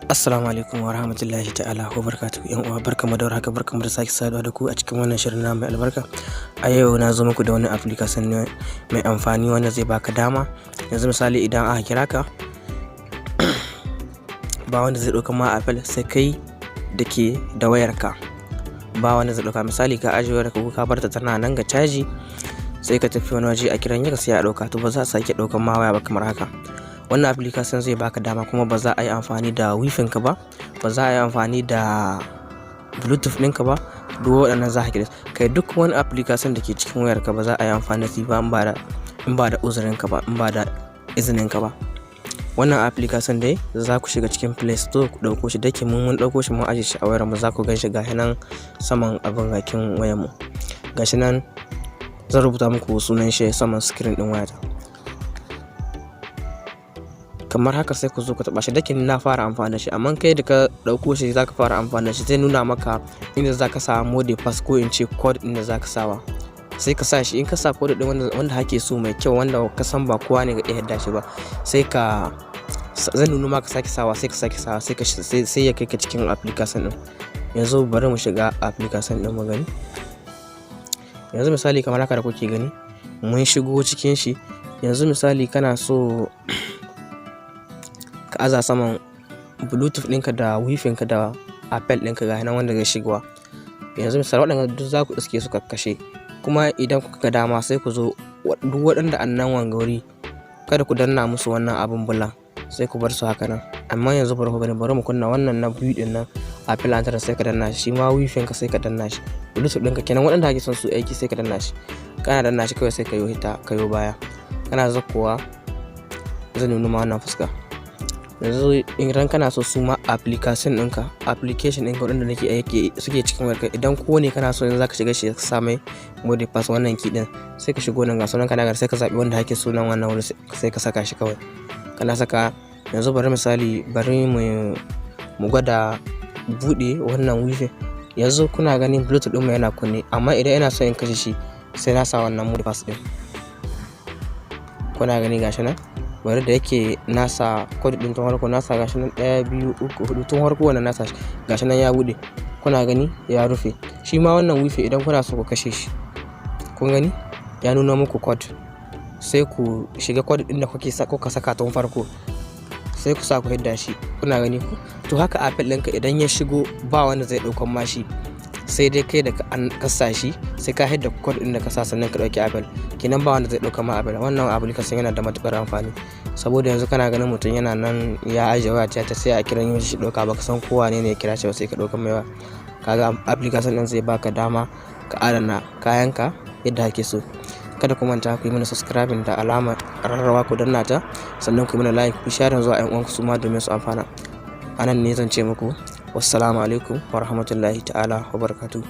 Assalamu alaikum wa rahmatullahi ta'ala wa barakatuhu. Yan uwa barkamu da warhaka, barkamu da sake saduwa da ku a cikin wannan shirin namu mai albarka. A yau na zo muku da wani application ne mai amfani wanda zai baka dama. Yanzu misali idan aka kira ka ba wanda zai ɗauka ma apple sai kai da ke da wayarka. Ba wanda zai ɗauka, misali ka ajiye wayarka ko ka barta tana nan ga caji sai ka tafi wani waje a kiran ka sai a ɗauka, to ba za a sake ɗaukan ma waya ba kamar haka. Wannan application zai baka dama kuma ba za a yi amfani da wifi ka ba, ba za a yi amfani da bluetooth ɗinka ba, duk waɗannan za ka kira kai duk wani application da ke cikin wayarka ba za a yi amfani da shi ba in ba da uzurinka ba, in ba da izininka ba. Wannan application dai za ku shiga cikin Play Store ku ɗauko shi, dake mun ɗauko shi mun ajiye shi a wayarmu, za ku gan shi gashi nan saman abin bakin wayarmu. Gashi nan zan rubuta muku sunan shi saman screen ɗin wayata. Kamar haka sai ku zo ku taɓa shi, dake na fara amfani da shi, amma kai da ka ɗauko shi za ka fara amfani da shi zai nuna maka inda za ka sa mode pass ko in ce code ɗin da za ka sawa. Sai ka sa shi, in ka sa code ɗin wanda kake so mai kyau, wanda ka san ba kowa ne ga iya yadda shi ba, sai ka zan nuna maka sake sawa, sai ka sake sawa, sai ya kai ka cikin application ɗin. Yanzu bari mu shiga application ɗin mu gani. Yanzu misali kamar haka da kuke gani mun shigo cikin shi. Yanzu misali kana so ka aza saman bluetooth ɗinka da wifi ka da apple ɗinka ga nan wanda zai shigowa. Yanzu misali waɗanda duk za ku iske su kakkashe, kuma idan kuka ga dama sai ku zo duk waɗanda annan wangari kada ku danna musu wannan abun bulan, sai ku bar su haka nan. Amma yanzu bari ku gani, bari mu kunna wannan na biyu ɗin nan apple antar, sai ka danna shi ma wifi ka sai ka danna shi, bluetooth ɗinka kenan waɗanda kake son su aiki sai ka danna shi. Kana danna shi kawai sai ka yo hita ka yo baya, kana zakkowa zan nuna ma wannan fuska. Yanzu idan kana so su ma application ɗinka waɗanda nake aiki suke cikin wayarka, idan ko ne kana so yanzu zaka shiga shi ka sa mai mode pass wannan key ɗin, sai ka shigo nan ga sunan kana sai ka zaɓi wanda kake so nan wannan wuri sai ka saka shi kawai. Kana saka yanzu bari misali bari mu gwada buɗe wannan wifi. Yanzu kuna ganin bluetooth ɗin mu yana kunne, amma idan ina so in kashe shi sai na sa wannan mode pass ɗin. Kuna gani gashi nan, bari da yake nasa code din tun farko nasa gashi nan 1 2 3 4 tun farko wannan nasa gashi nan ya bude, kuna gani ya rufe. Shi ma wannan wifi idan kuna so ku kashe shi, kun gani ya nuna muku code, sai ku shiga code din da kuka saka tun farko sai ku sa ku hidda shi, kuna gani ko. To haka apple ɗinka idan ya shigo ba wanda zai ɗaukan mashi, sai dai kai da ka sa shi sai ka hidda code din da ka sa sannan ka ɗauki apple, kenan ba wanda zai ɗauka ma apple. Wannan application yana da matukar amfani, saboda yanzu kana ganin mutum yana nan ya ajiye waya ta sai a kiran shi ɗauka, baka san kowa ne ya kira shi ba sai ka ɗauka mai waya. Kaga application ɗin zai baka dama ka adana kayanka yadda kake so. Kada ku manta ku yi mana subscribing da alamar ƙararrawa ku danna ta, sannan ku yi mana like ku share zuwa ƴan uwanku su ma domin su amfana. Anan ne zan ce muku wassalamu alaikum wa rahmatullahi ta'ala wa barakatuh.